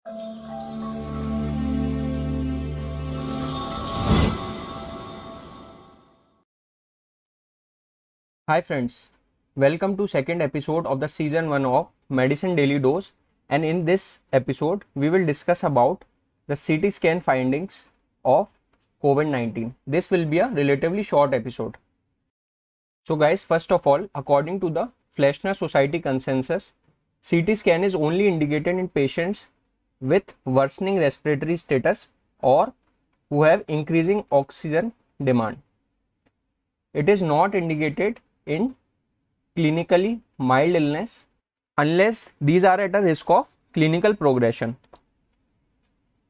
Hi friends, welcome to second episode of the season 1 of Medicine Daily Dose, and in this episode we will discuss about the CT scan findings of COVID-19. This will be a relatively short episode. So guys, first of all, according to the Fleshner Society consensus, CT scan is only indicated in patients with worsening respiratory status or who have increasing oxygen demand. It is not indicated in clinically mild illness unless these are at a risk of clinical progression.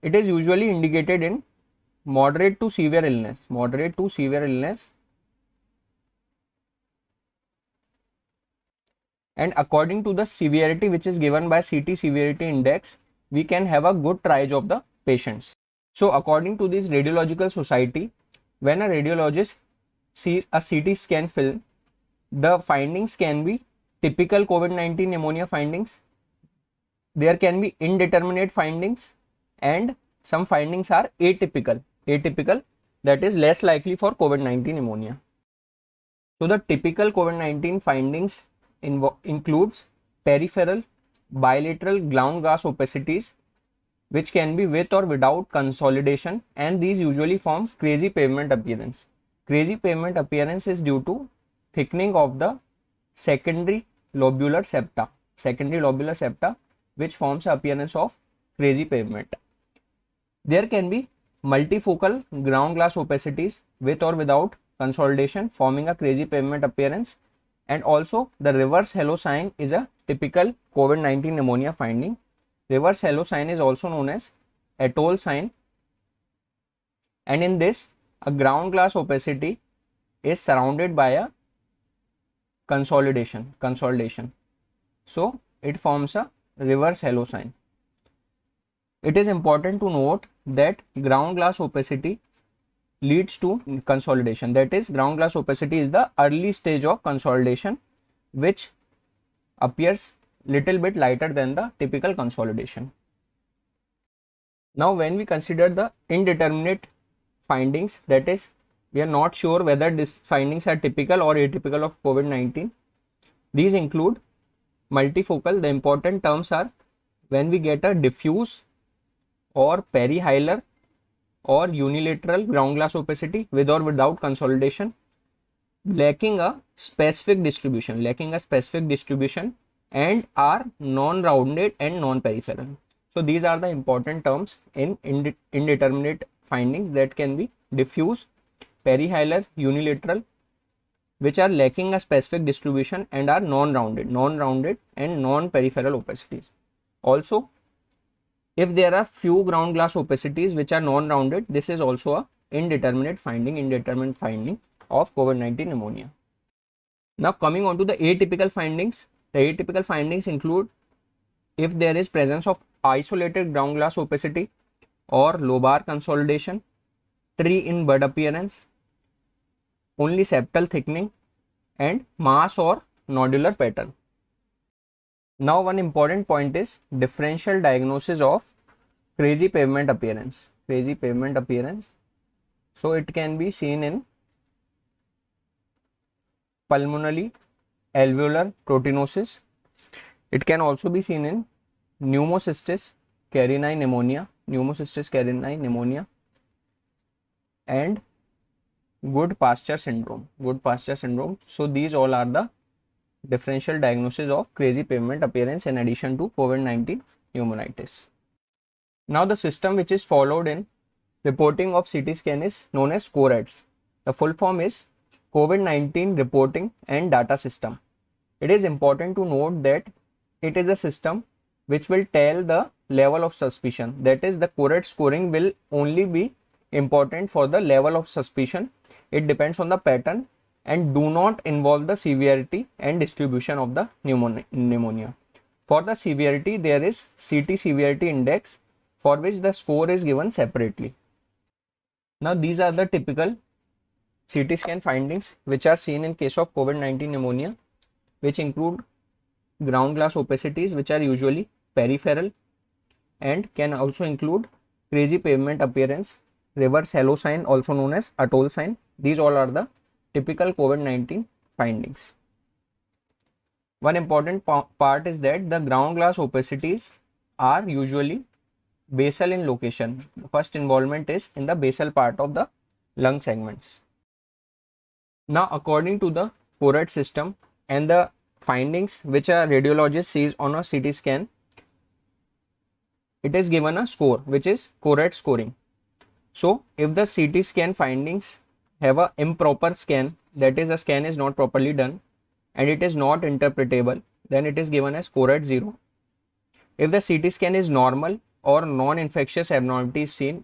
It is usually indicated in moderate to severe illness, and according to the severity which is given by CT severity index, we can have a good triage of the patients. So according to this radiological society, when a radiologist sees a CT scan film, the findings can be typical COVID-19 pneumonia findings. There can be indeterminate findings, and some findings are atypical, that is less likely for COVID-19 pneumonia. So the typical COVID-19 findings includes peripheral bilateral ground glass opacities, which can be with or without consolidation, and these usually form crazy pavement appearance. Crazy pavement appearance is due to thickening of the secondary lobular septa, which forms the appearance of crazy pavement. There can be multifocal ground glass opacities with or without consolidation forming a crazy pavement appearance, and also the reverse halo sign is a typical COVID-19 pneumonia finding. Reverse halo sign is also known as atoll sign, and in this a ground glass opacity is surrounded by a consolidation. So it forms a reverse halo sign. It is important to note that ground glass opacity leads to consolidation. That is, ground glass opacity is the early stage of consolidation, which appears little bit lighter than the typical consolidation. Now when we consider the indeterminate findings, that is, we are not sure whether these findings are typical or atypical of COVID-19. These include multifocal. The important terms are when we get a diffuse or perihilar or unilateral ground glass opacity with or without consolidation, lacking a specific distribution, and are non-rounded and non-peripheral. So these are the important terms in indeterminate findings, that can be diffuse, perihilar, unilateral, which are lacking a specific distribution and are non-rounded and non-peripheral opacities. Also, if there are few ground glass opacities which are non-rounded, this is also a indeterminate finding of COVID-19 pneumonia. Now coming on to the atypical findings. The atypical findings include if there is presence of isolated ground glass opacity or lobar consolidation, tree in bud appearance, only septal thickening, and mass or nodular pattern. Now one important point is differential diagnosis of crazy pavement appearance. So it can be seen in pulmonary alveolar proteinosis. It can also be seen in pneumocystis carinii pneumonia, and good pasture syndrome. So these all are the differential diagnosis of crazy pavement appearance in addition to COVID-19 pneumonitis. Now the system which is followed in reporting of CT scan is known as CORADS. The full form is COVID-19 Reporting and Data System. It is important to note that it is a system which will tell the level of suspicion. That is, the CORADS scoring will only be important for the level of suspicion. It depends on the pattern and do not involve the severity and distribution of the pneumonia. For the severity, there is CT severity index, for which the score is given separately. Now these are the typical CT scan findings which are seen in case of COVID-19 pneumonia, which include ground glass opacities which are usually peripheral, and can also include crazy pavement appearance, reverse halo sign also known as atoll sign. These all are the typical COVID-19 findings. One important part is that the ground glass opacities are usually basal in location. The first involvement is in the basal part of the lung segments. Now, according to the CORAD system and the findings which a radiologist sees on a CT scan, it is given a score which is CORAD scoring. So, if the CT scan findings have a improper scan, that is a scan is not properly done and it is not interpretable, then it is given as CORAD 0. If the CT scan is normal or non-infectious abnormality is seen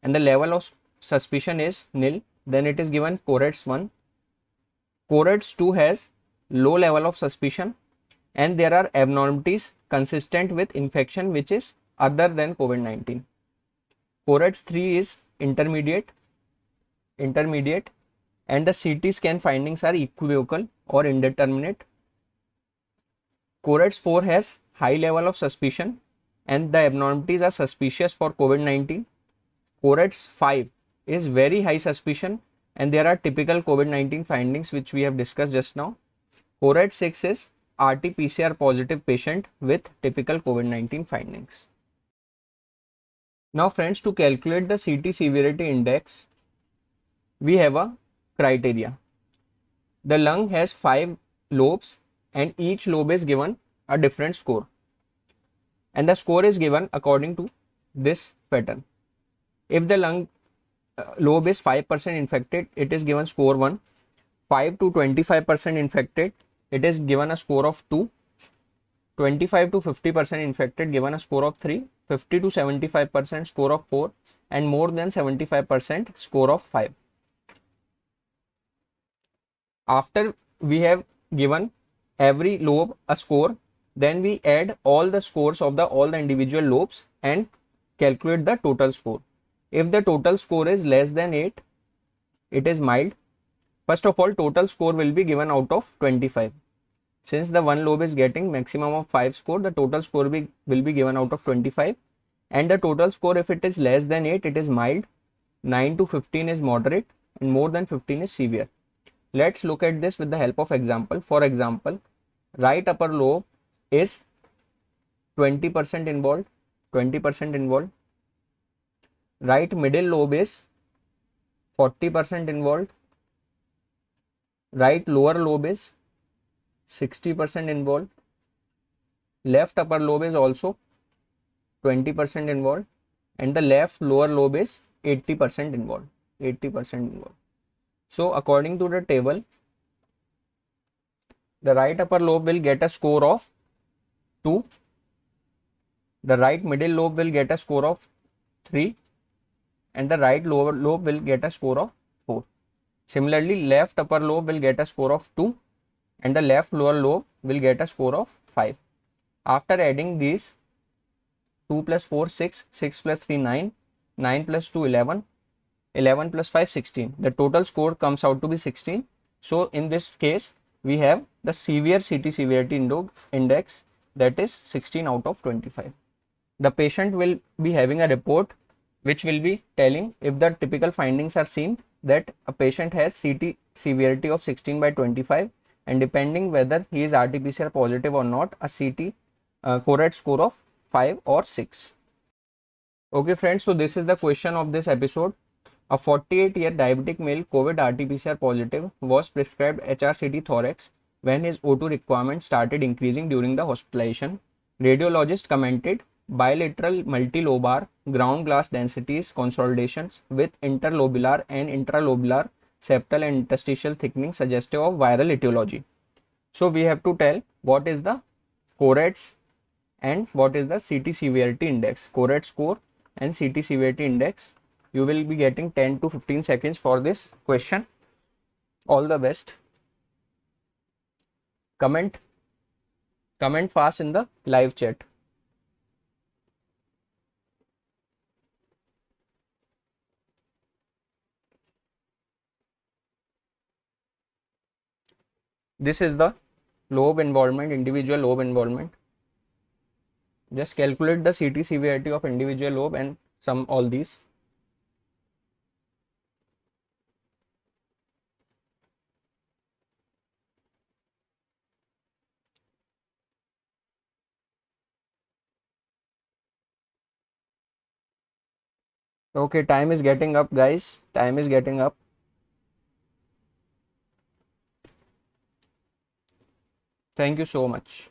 and the level of suspicion is nil, then it is given CORADS 1. CORADS 2 has low level of suspicion and there are abnormalities consistent with infection which is other than COVID-19. CORADS 3 is intermediate and the CT scan findings are equivocal or indeterminate. CORADS 4 has high level of suspicion and the abnormalities are suspicious for COVID-19. CORADS 5 is very high suspicion and there are typical COVID-19 findings which we have discussed just now. CORADS 6 is RT-PCR positive patient with typical COVID-19 findings. Now friends, to calculate the CT severity index, we have a criteria. The lung has 5 lobes and each lobe is given a different score. And the score is given according to this pattern. If the lung lobe is 5% infected, it is given score 1. 5 to 25% infected, it is given a score of 2. 25 to 50% infected, given a score of 3. 50 to 75% score of 4 and more than 75% score of 5. After we have given every lobe a score, then we add all the scores of all the individual lobes and calculate the total score. If the total score is less than 8, it is mild. First of all, total score will be given out of 25. Since the one lobe is getting maximum of 5 score, the total score will be given out of 25. And the total score, if it is less than 8, it is mild. 9 to 15 is moderate and more than 15 is severe. Let's look at this with the help of example. For example, right upper lobe is 20% involved. Right middle lobe is 40% involved. Right lower lobe is 60% involved. Left upper lobe is also 20% involved and the left lower lobe is 80% involved. So according to the table, the right upper lobe will get a score of 2. The right middle lobe will get a score of 3 and the right lower lobe will get a score of 4. Similarly, left upper lobe will get a score of 2 and the left lower lobe will get a score of 5. After adding these, 2 plus 4 6, 6 plus 3 9, 9 plus 2 11, 11 plus 5 16. The total score comes out to be 16. So in this case, we have the severe CT severity index, that is 16 out of 25. The patient will be having a report which will be telling if the typical findings are seen, that a patient has CT severity of 16 by 25 and depending whether he is RT-PCR positive or not, a CT CORAD score of 5 or 6. Okay friends, so this is the question of this episode. A 48-year diabetic male COVID RT-PCR positive was prescribed HRCT thorax when his O2 requirement started increasing during the hospitalization. Radiologist commented bilateral multilobar ground glass densities consolidations with interlobular and intralobular septal and interstitial thickening suggestive of viral etiology. So we have to tell what is the CORADS and what is the CT severity index. CORAD score and CT severity index. You will be getting 10 to 15 seconds for this question. All the best. Comment fast in the live chat. This is the lobe involvement, individual lobe involvement. Just calculate the CT severity of individual lobe and sum all these. Okay, time is getting up, guys. Time is getting up. Thank you so much.